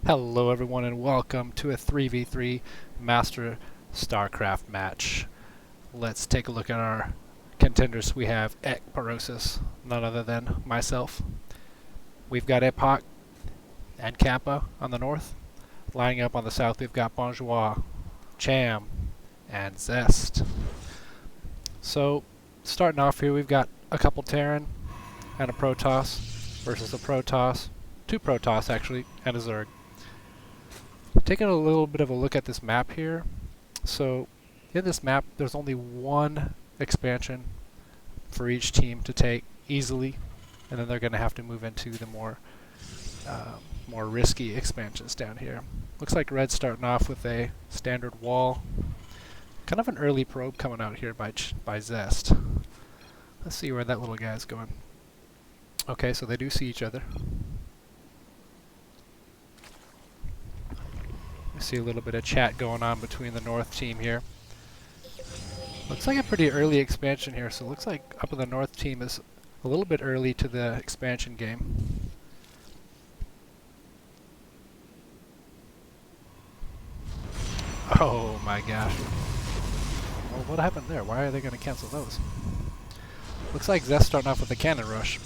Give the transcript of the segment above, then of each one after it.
Hello everyone and welcome to a 3v3 Master StarCraft match. Let's take a look at our contenders. We have Ekpyrosis, none other than myself. We've got Epoch and Kappa on the north. Lining up on the south we've got Bonjour, Cham, and Zest. So starting off here we've got a couple Terran and a Protoss versus a Protoss, two Protoss actually, and a Zerg. Taking a little bit of a look at this map here. So in this map there's only one expansion for each team to take easily, and then they're going to have to move into the more risky expansions down here. Looks like Red's starting off with a standard wall. Kind of an early probe coming out here by Zest. Let's see where that little guy's going. Okay, so they do see each other. We see a little bit of chat going on between the north team here. Looks like a pretty early expansion here, so it looks like up in the north team is a little bit early to the expansion game. Oh my gosh. Well, what happened there? Why are they going to cancel those? Looks like Zest starting off with a cannon rush.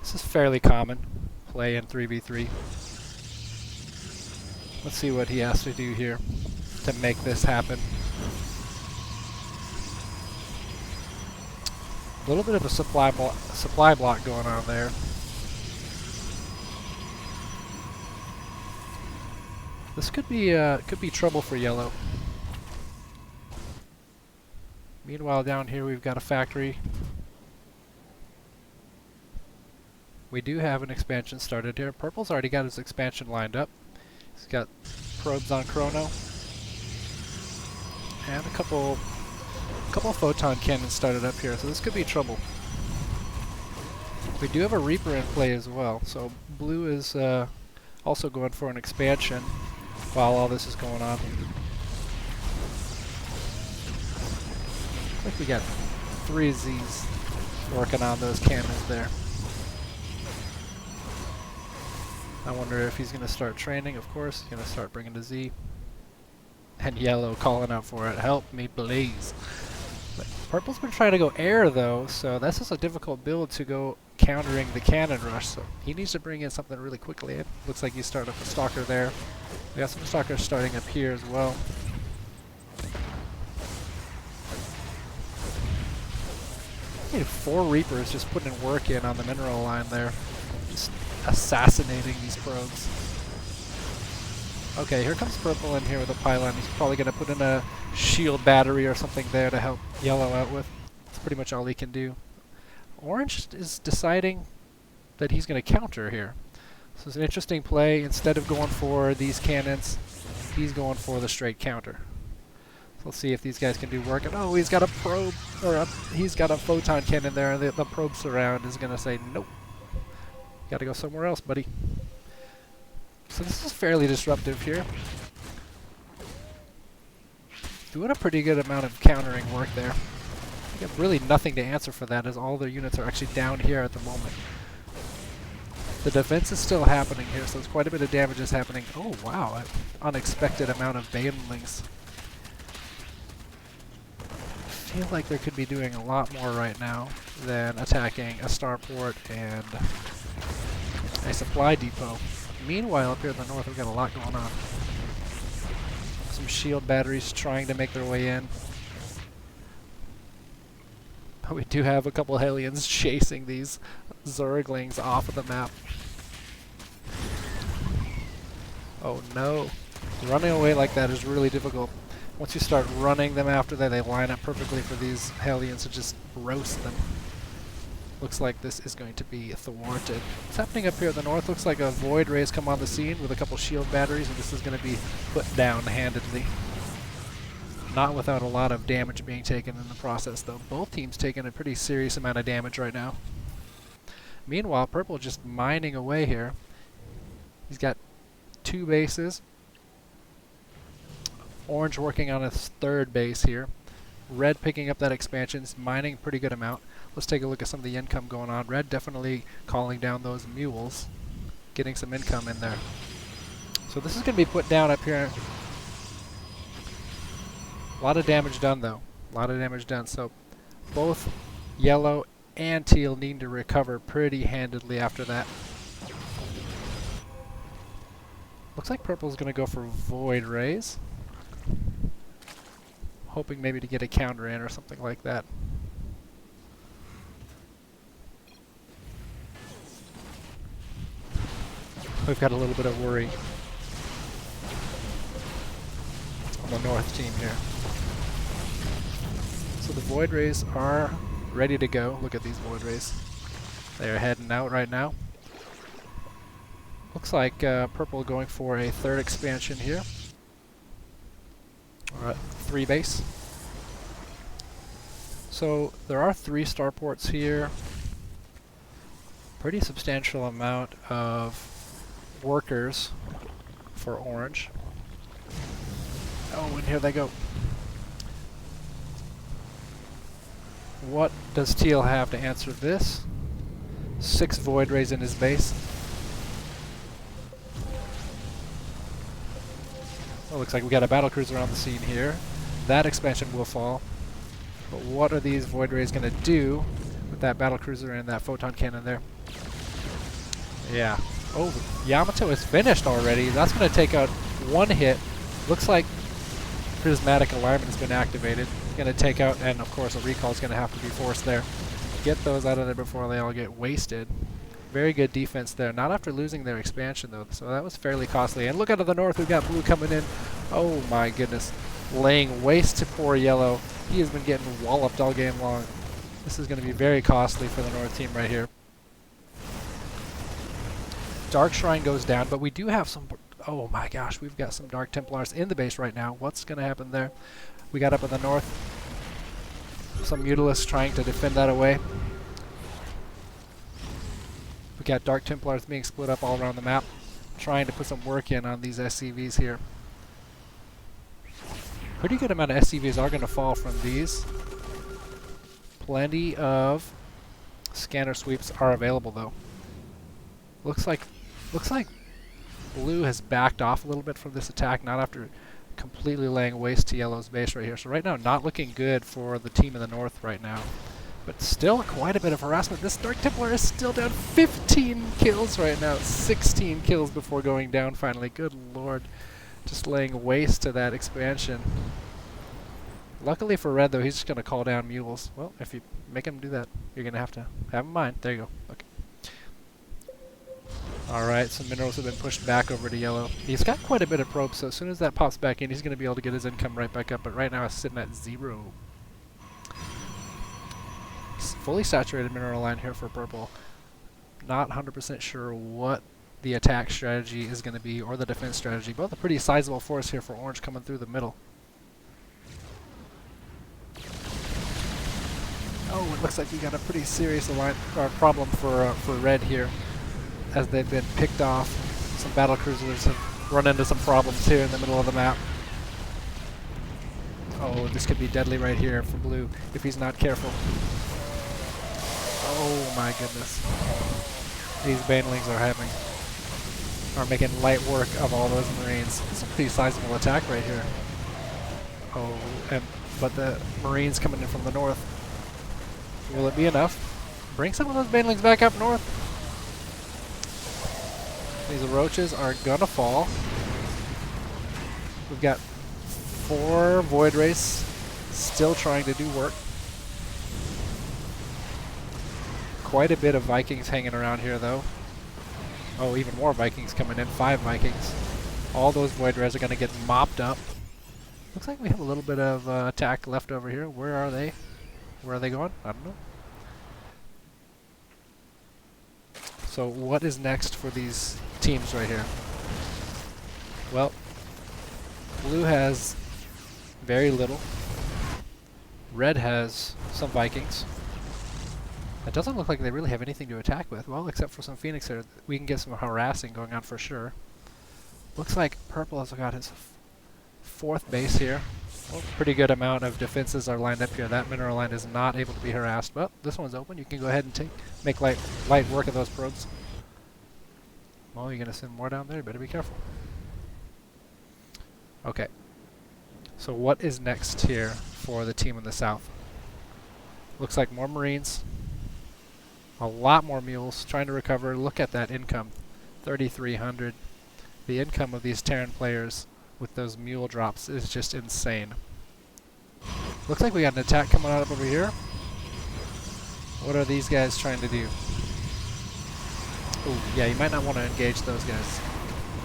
This is fairly common play in 3v3. Let's see what he has to do here to make this happen. A little bit of a supply block going on there. This could be trouble for yellow. Meanwhile, down here we've got a factory. We do have an expansion started here. Purple's already got his expansion lined up. He's got probes on Chrono. And a couple photon cannons started up here, so this could be trouble. We do have a Reaper in play as well, so blue is also going for an expansion while all this is going on. Looks like we got 3 Z's working on those cannons there. I wonder if he's going to start training. Of course, he's going to start bringing the Z. And yellow calling out for it. Help me, please. But purple's been trying to go air, though, so that's just a difficult build to go countering the cannon rush. So he needs to bring in something really quickly. It looks like he's starting up a stalker there. We got some stalkers starting up here as well. I need 4 Reapers just putting work in on the mineral line there. Just assassinating these probes. Okay, here comes purple in here with a pylon. He's probably going to put in a shield battery or something there to help yellow out with. That's pretty much all he can do. Orange is deciding that he's going to counter here. So it's an interesting play. Instead of going for these cannons, he's going for the straight counter. So let's see if these guys can do work. And oh, he's got a probe, or he's got a photon cannon there, and the probe surround is going to say nope. Gotta go somewhere else, buddy. So this is fairly disruptive here. Doing a pretty good amount of countering work there. You got really nothing to answer for that, as all their units are actually down here at the moment. The defense is still happening here, so there's quite a bit of damage is happening. Oh wow, an unexpected amount of banelings. I feel like they could be doing a lot more right now than attacking a starport and a supply depot. Meanwhile, up here in the north, we've got a lot going on. Some shield batteries trying to make their way in. But we do have a couple Hellions chasing these Zerglings off of the map. Oh no. Running away like that is really difficult. Once you start running them after that, they line up perfectly for these Hellions to just roast them. Looks like this is going to be thwarted. What's happening up here at the north? Looks like a Void Ray's come on the scene with a couple shield batteries, and this is going to be put down handedly. Not without a lot of damage being taken in the process, though. Both teams taking a pretty serious amount of damage right now. Meanwhile, purple just mining away here. He's got 2 bases. Orange working on his 3rd base here. Red picking up that expansion, is mining a pretty good amount. let's take a look at some of the income going on. Red definitely calling down those mules, getting some income in there. So this is going to be put down up here. A lot of damage done though. A lot of damage done. So both yellow and teal need to recover pretty handedly after that. Looks like purple's going to go for Void Rays. Hoping maybe to get a counter in or something like that. We've got a little bit of worry on the north team here. So the Void Rays are ready to go. Look at these Void Rays. They're heading out right now. Looks like purple going for a third expansion here. Alright, 3 base. So there are 3 starports here. Pretty substantial amount of workers for orange. Oh, and here they go. What does teal have to answer this? 6 Void Rays in his base. Well, looks like we got a battlecruiser on the scene here. That expansion will fall. But what are these Void Rays going to do with that battlecruiser and that photon cannon there? Yeah. Oh, Yamato is finished already. That's going to take out 1 hit. Looks like prismatic alignment has been activated. Going to take out, and of course a recall is going to have to be forced there. Get those out of there before they all get wasted. Very good defense there. Not after losing their expansion though, so that was fairly costly. And look out to the north, we've got blue coming in. Oh my goodness. Laying waste to poor yellow. He has been getting walloped all game long. This is going to be very costly for the north team right here. Dark Shrine goes down, but we do have some... Oh my gosh, we've got some Dark Templars in the base right now. What's going to happen there? We got up in the north. Some Mutalisks trying to defend that away. We got Dark Templars being split up all around the map, trying to put some work in on these SCVs here. Pretty good amount of SCVs are going to fall from these. Plenty of scanner sweeps are available though. Looks like blue has backed off a little bit from this attack, not after completely laying waste to yellow's base right here. So right now, not looking good for the team in the north right now. But still quite a bit of harassment. This Dark Templar is still down 15 kills right now. 16 kills before going down finally. Good lord. Just laying waste to that expansion. Luckily for red though, he's just going to call down mules. Well, if you make him do that, you're going to have in mind. There you go. Okay. Alright, some minerals have been pushed back over to yellow. He's got quite a bit of probes, so as soon as that pops back in, he's going to be able to get his income right back up. But right now it's sitting at 0. Fully saturated mineral line here for purple. Not 100% sure what the attack strategy is going to be or the defense strategy. Both a pretty sizable force here for orange coming through the middle. Oh, it looks like we got a pretty serious problem for red here, as they've been picked off. Some battle cruisers have run into some problems here in the middle of the map. Oh, this could be deadly right here for blue if he's not careful. Oh my goodness. These banelings are making light work of all those marines. It's a pretty sizable attack right here. Oh, but the marines coming in from the north. Will it be enough? Bring some of those banelings back up north. These roaches are gonna fall. We've got 4 Void Rays still trying to do work. Quite a bit of Vikings hanging around here though. Oh, even more Vikings coming in. 5 Vikings. All those Void Rays are going to get mopped up. Looks like we have a little bit of attack left over here. Where are they? Where are they going? I don't know. So what is next for these teams right here? Well, blue has very little. Red has some Vikings. It doesn't look like they really have anything to attack with. Well, except for some Phoenix there. We can get some harassing going on for sure. Looks like purple has got his fourth base here. Well, pretty good amount of defenses are lined up here. That mineral line is not able to be harassed. Well, this one's open. You can go ahead and make light work of those probes. Well, you're going to send more down there. You better be careful. Okay. So what is next here for the team in the south? Looks like more Marines. A lot more mules trying to recover. Look at that income. 3,300. The income of these Terran players with those mule drops is just insane. Looks like we got an attack coming out over here. What are these guys trying to do? Oh, yeah, you might not want to engage those guys.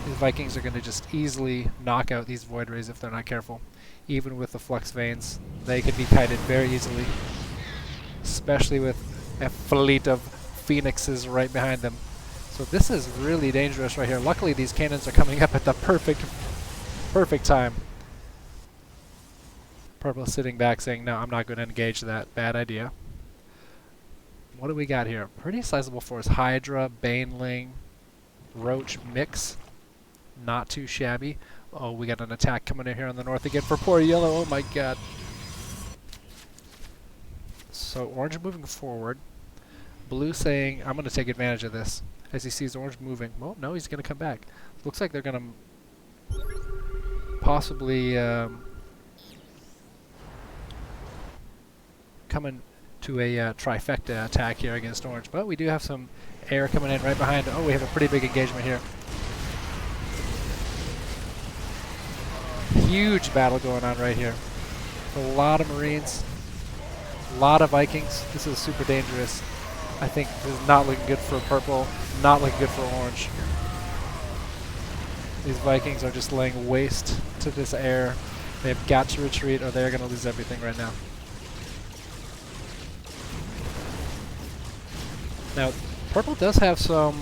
These Vikings are going to just easily knock out these Void Rays if they're not careful. Even with the Flux Veins, they could be kited very easily. Especially with a fleet of Phoenixes right behind them. So this is really dangerous right here. Luckily, these cannons are coming up at the perfect time. Purple sitting back saying, no, I'm not going to engage that. Bad idea. What do we got here? Pretty sizable force. Hydra, Baneling, Roach mix. Not too shabby. Oh, we got an attack coming in here on the north again for poor yellow. Oh my god. So orange moving forward. Blue saying, I'm going to take advantage of this. As he sees orange moving. Well, no, he's going to come back. Looks like they're going to possibly come into a trifecta attack here against orange. But we do have some air coming in right behind. Oh, we have a pretty big engagement here. Huge battle going on right here. A lot of Marines. A lot of Vikings. This is super dangerous. I think this is not looking good for purple, not looking good for orange. These Vikings are just laying waste to this air. They've got to retreat or they're going to lose everything right now. Now, purple does have some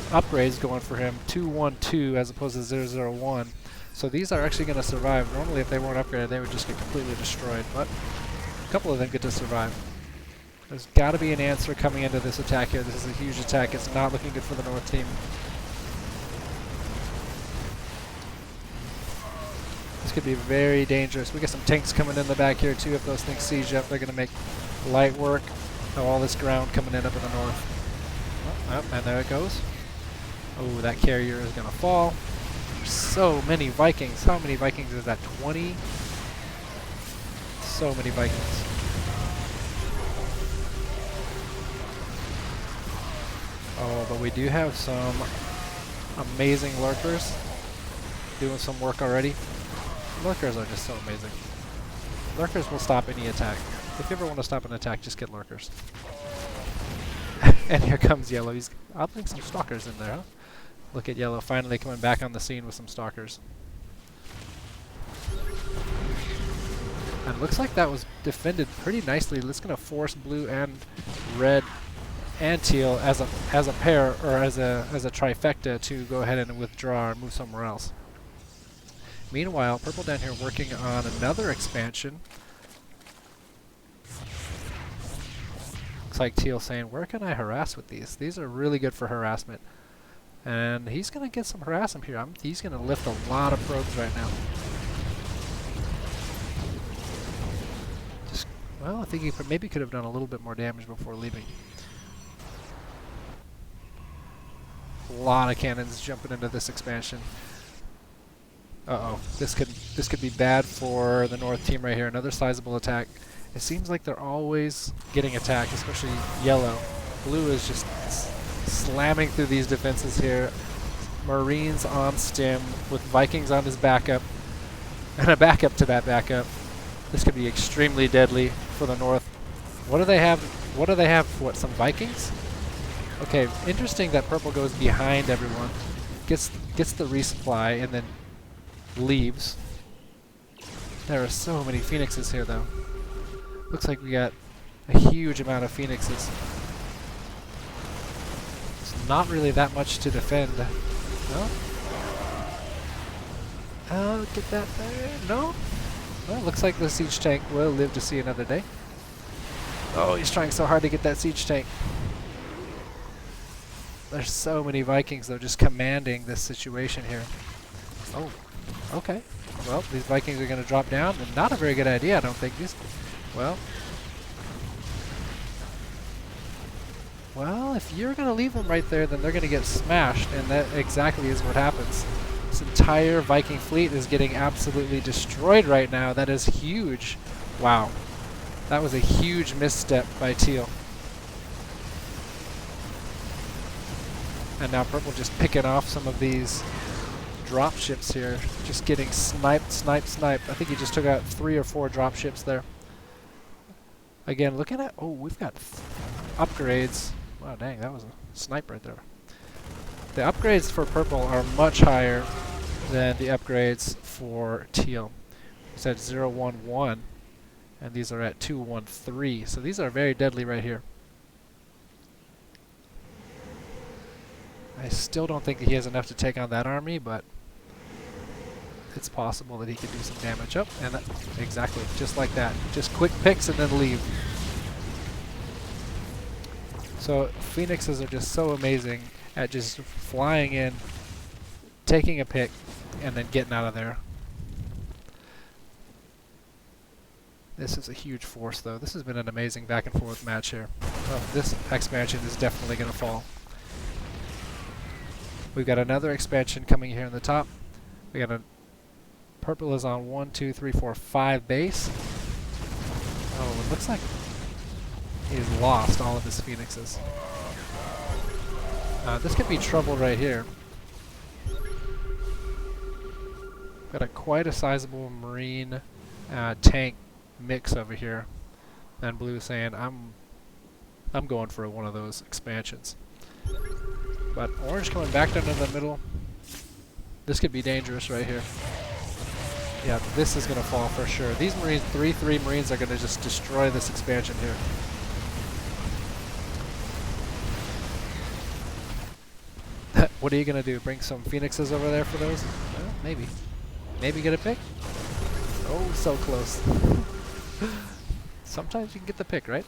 upgrades going for him, 212 as opposed to 001. So these are actually going to survive. Normally if they weren't upgraded, they would just get completely destroyed, but a couple of them get to survive. There's got to be an answer coming into this attack here. This is a huge attack. It's not looking good for the North team. This could be very dangerous. We got some tanks coming in the back here too. If those things siege up, they're going to make light work of all this ground coming in up in the north. Oh, and there it goes. Oh, that carrier is going to fall. There's so many Vikings. How many Vikings is that? 20? So many Vikings. Oh, but we do have some amazing lurkers doing some work already. Lurkers are just so amazing. Lurkers will stop any attack. If you ever want to stop an attack, just get lurkers. And here comes yellow. He's upping some stalkers in there, huh? Look at yellow finally coming back on the scene with some stalkers. And looks like that was defended pretty nicely. It's going to force blue and red and teal as a pair or as a trifecta to go ahead and withdraw or move somewhere else. Meanwhile, purple down here working on another expansion. Looks like teal saying, where can I harass with these? These are really good for harassment. And he's going to get some harassment here. He's going to lift a lot of probes right now. Well, I think he maybe could have done a little bit more damage before leaving. A lot of cannons jumping into this expansion. Uh-oh, this could be bad for the North team right here. Another sizable attack. It seems like they're always getting attacked, especially yellow. Blue is just slamming through these defenses here. Marines on stim with Vikings on his backup, and a backup to that backup. This could be extremely deadly for the North. What do they have? What do they have? What, some Vikings? Okay, interesting that purple goes behind everyone, gets the resupply, and then leaves. There are so many Phoenixes here, though. Looks like we got a huge amount of Phoenixes. It's not really that much to defend. No? Oh, get that there. No? Well, looks like the siege tank will live to see another day. Oh, he's trying so hard to get that siege tank. There's so many Vikings, though, just commanding this situation here. Oh, okay. Well, these Vikings are going to drop down, and not a very good idea, I don't think. Well, if you're going to leave them right there, then they're going to get smashed, and that exactly is what happens. This entire Viking fleet is getting absolutely destroyed right now. That is huge. Wow. That was a huge misstep by Teal. And now Purple just picking off some of these drop ships here. Just getting sniped. I think he just took out 3 or 4 drop ships there. Again, looking at... Oh, we've got upgrades. Wow, dang, that was a snipe right there. The upgrades for Purple are much higher than the upgrades for Teal. It's at 011, and these are at 213. So these are very deadly right here. I still don't think that he has enough to take on that army, but it's possible that he could do some damage. Oh, and that, exactly, just like that. Just quick picks and then leave. So Phoenixes are just so amazing at just flying in, taking a pick, and then getting out of there. This is a huge force, though. This has been an amazing back and forth match here. Oh, this expansion is definitely going to fall. We've got another expansion coming here in the top. We got a Purple is on 1, 2, 3, 4, 5 base. Oh, it looks like he's lost all of his Phoenixes. This could be trouble right here. Got quite a sizable Marine tank mix over here. And Blue saying, I'm going for one of those expansions. But Orange coming back down to the middle. This could be dangerous right here. Yeah, this is going to fall for sure. These Marines, 3-3 Marines, are going to just destroy this expansion here. What are you going to do? Bring some Phoenixes over there for those? Well, maybe. Maybe get a pick? Oh, so close. Sometimes you can get the pick, right?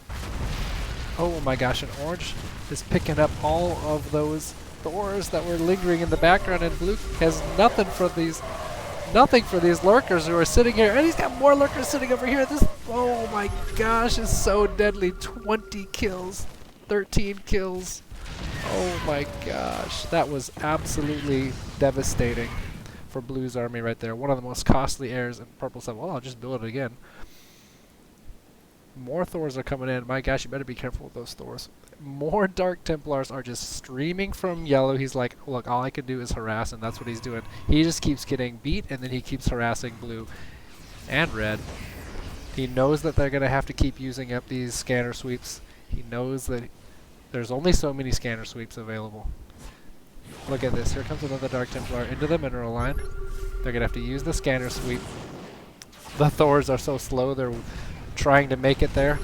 Oh my gosh, and Orange is picking up all of those Thors that were lingering in the background, and Blue has nothing for these Lurkers who are sitting here, and he's got more Lurkers sitting over here. This, oh my gosh, is so deadly. 20 kills, 13 kills. Oh my gosh, that was absolutely devastating for Blue's army right there. One of the most costly heirs, and Purple said, well, I'll just build it again. More Thors are coming in. My gosh, you better be careful with those Thors. More Dark Templars are just streaming from Yellow. He's like, look, all I can do is harass, and that's what he's doing. He just keeps getting beat, and then he keeps harassing Blue and Red. He knows that they're going to have to keep using up these scanner sweeps. He knows that there's only so many scanner sweeps available. Look at this. Here comes another Dark Templar into the mineral line. They're going to have to use the scanner sweep. The Thors are so slow, they're trying to make it there.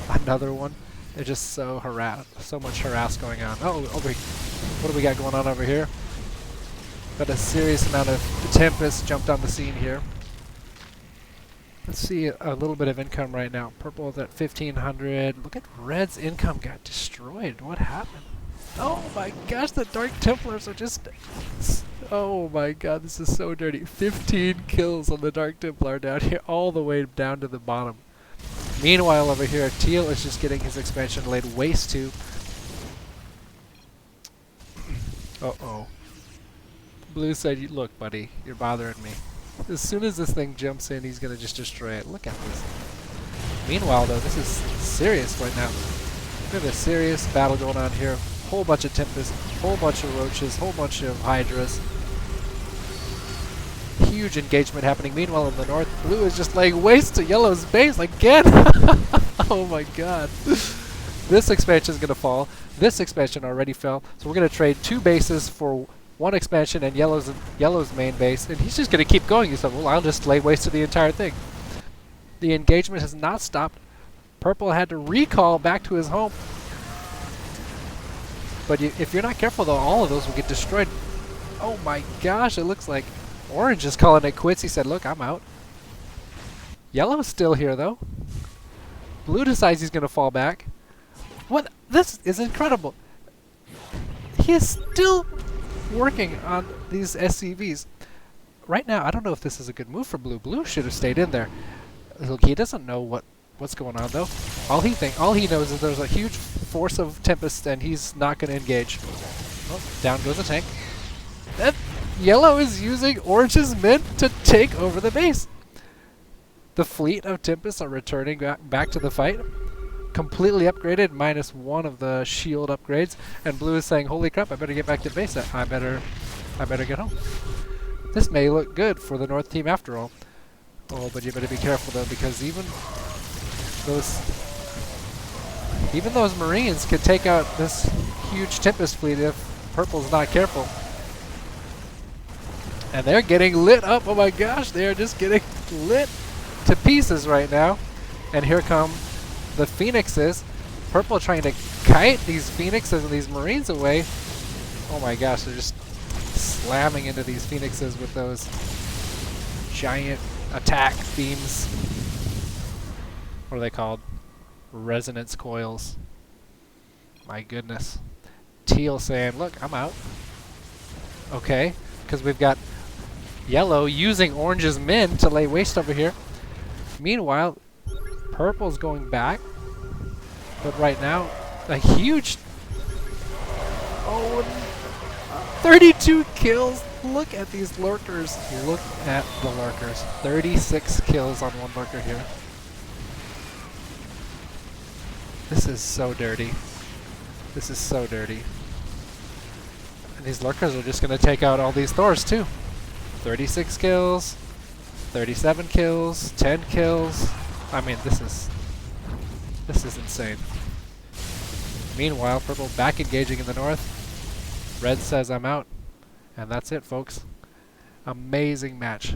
Another one. They're just so much harass going on. Oh, what do we got going on over here? Got a serious amount of Tempests jumped on the scene here. Let's see a little bit of income right now. Purple is at 1,500. Look at Red's income got destroyed. What happened? Oh my gosh, the Dark Templars are just... Oh my god, this is so dirty. 15 kills on the Dark Templar down here, all the way down to the bottom. Meanwhile, over here, Teal is just getting his expansion laid waste to. Uh-oh. Blue said, look, buddy, you're bothering me. As soon as this thing jumps in, he's going to just destroy it. Look at this. Meanwhile, though, this is serious right now. We have a serious battle going on here. Whole bunch of Tempests, whole bunch of Roaches, whole bunch of Hydras. Huge engagement happening. Meanwhile, in the north, Blue is just laying waste to Yellow's base again. Oh my god. This expansion is going to fall. This expansion already fell. So we're going to trade 2 bases for 1 expansion and Yellow's main base. And he's just going to keep going. He said, well, I'll just lay waste to the entire thing. The engagement has not stopped. Purple had to recall back to his home. But if you're not careful, though, all of those will get destroyed. Oh my gosh, it looks like Orange is calling it quits. He said, look, I'm out. Yellow's still here, though. Blue decides he's going to fall back. What? This is incredible. He is still working on these SCVs. right now, I don't know if this is a good move for Blue. Blue should have stayed in there. Look, he doesn't know what's going on though. All he knows is there's a huge force of Tempest, and he's not going to engage. Oh, down goes the tank. Then Yellow is using Orange's mid to take over the base. The fleet of Tempests are returning back to the fight, completely upgraded, minus one of the shield upgrades, and Blue is saying, "Holy crap! I better get back to base. I better get home." This may look good for the North team after all. Oh, but you better be careful though, because even those Marines could take out this huge Tempest fleet if Purple's not careful. And they're getting lit up. Oh my gosh, they are just getting lit to pieces right now. And here come the Phoenixes. Purple trying to kite these Phoenixes and these Marines away. Oh my gosh, they're just slamming into these Phoenixes with those giant attack beams. What are they called? Resonance coils. My goodness. Teal saying, "Look, I'm out." Okay, because we've got Yellow using Orange's min to lay waste over here. Meanwhile, Purple's going back. But right now, a huge... Oh, 32 kills. Look at these lurkers. Look at the lurkers. 36 kills on one lurker here. This is so dirty. This is so dirty. And these lurkers are just going to take out all these Thors too. 36 kills, 37 kills, 10 kills. I mean, this is insane. Meanwhile, Purple back engaging in the north. Red says, "I'm out." And that's it, folks. Amazing match.